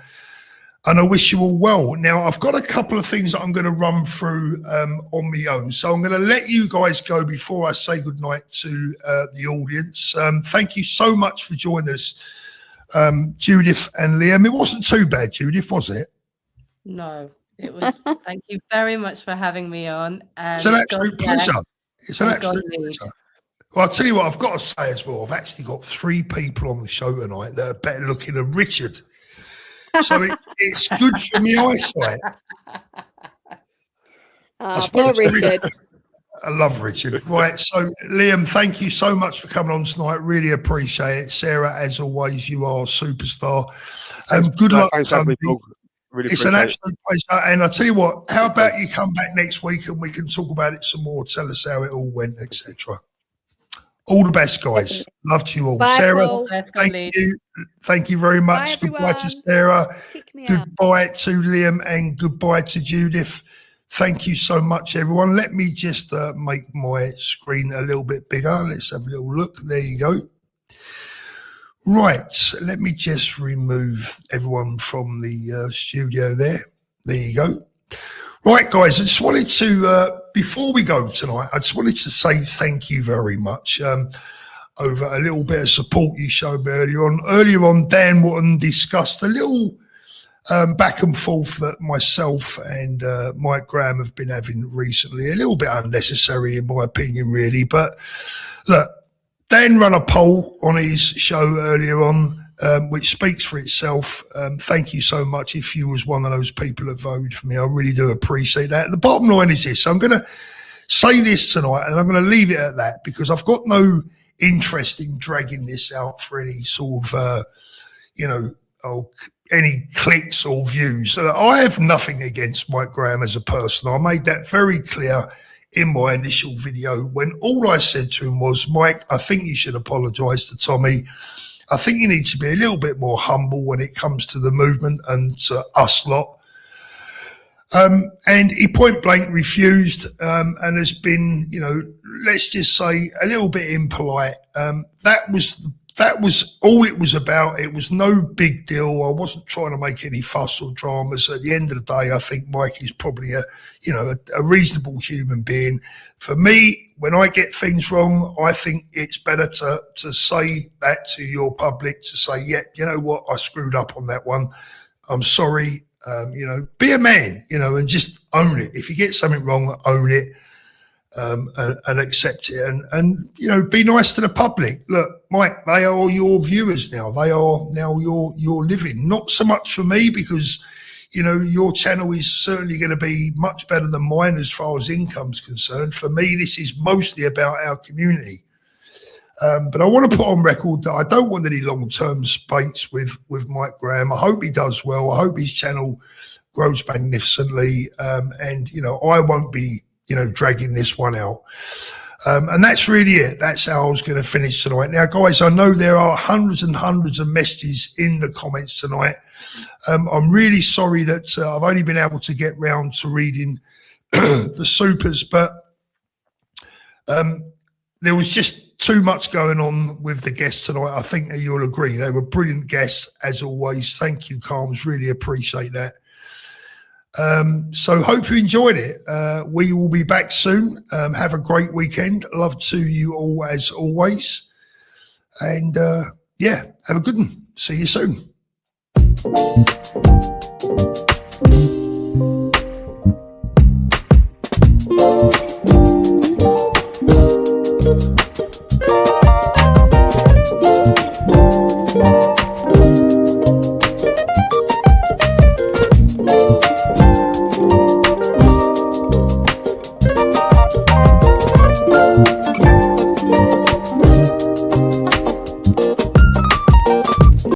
and I wish you all well. Now, I've got a couple of things that I'm going to run through on my own. So I'm going to let you guys go before I say goodnight to the audience. Thank you so much for joining us, Judith and Liam. It wasn't too bad, Judith, was it? No, it was. Thank you very much for having me on. And it's an absolute pleasure. It's an absolute pleasure. Well, I'll tell you what, I've got to say as well, I've actually got 3 people on the show tonight that are better looking than Richard. So it's good for me eyesight. Poor Richard. I love Richard. Right, so Liam, thank you so much for coming on tonight. Really appreciate it. Sarah, as always, you are a superstar. Good luck. Really it's an absolute pleasure. And I'll tell you what, how about you come back next week and we can talk about it some more, tell us how it all went, etc. All the best, guys. Love to you all. Bye, Sarah, Paul. thank you. Thank you very much. Bye, goodbye to Sarah. Goodbye to Liam, and goodbye to Judith. Thank you so much, everyone. Let me just make my screen a little bit bigger. Let's have a little look. There you go. Right. Let me just remove everyone from the studio there. There you go. Right, guys, I just wanted to, before we go tonight, I just wanted to say thank you very much over a little bit of support you showed me earlier on. Earlier on, Dan Wotton discussed a little back and forth that myself and Mike Graham have been having recently. A little bit unnecessary, in my opinion, really. But look, Dan ran a poll on his show earlier on, which speaks for itself. Thank you so much if you was one of those people that voted for me. I really do appreciate that. The bottom line is this. I'm going to say this tonight, and I'm going to leave it at that, because I've got no interest in dragging this out for any sort of, any clicks or views. I have nothing against Mike Graham as a person. I made that very clear in my initial video when all I said to him was, Mike, I think you should apologise to Tommy. I think you need to be a little bit more humble when it comes to the movement and to us lot. And he point blank refused and has been, let's just say a little bit impolite. That was all it was about. It was no big deal. I wasn't trying to make any fuss or dramas. At the end of the day, I think Mike is probably a reasonable human being. For me, when I get things wrong, I think it's better to say that to your public, to say, yeah, you know what, I screwed up on that one. I'm sorry. Be a man, and just own it. If you get something wrong, own it. And accept it, and be nice to the public. Look, Mike, they are your viewers now. They are now your living. Not so much for me, because your channel is certainly going to be much better than mine as far as income's concerned. For me, this is mostly about our community. But I want to put on record that I don't want any long-term spates with Mike Graham. I hope he does well. I hope his channel grows magnificently. And, you know, I won't be, you know, dragging this one out. And that's really it. That's how I was going to finish tonight. Now, guys, I know there are hundreds and hundreds of messages in the comments tonight. I'm really sorry that I've only been able to get round to reading the supers, but there was just too much going on with the guests tonight. I think that you'll agree. They were brilliant guests, as always. Thank you, Calms. Really appreciate that. So hope you enjoyed it. We will be back soon. Have a great weekend. Love to you all as always. And yeah, have a good one. See you soon.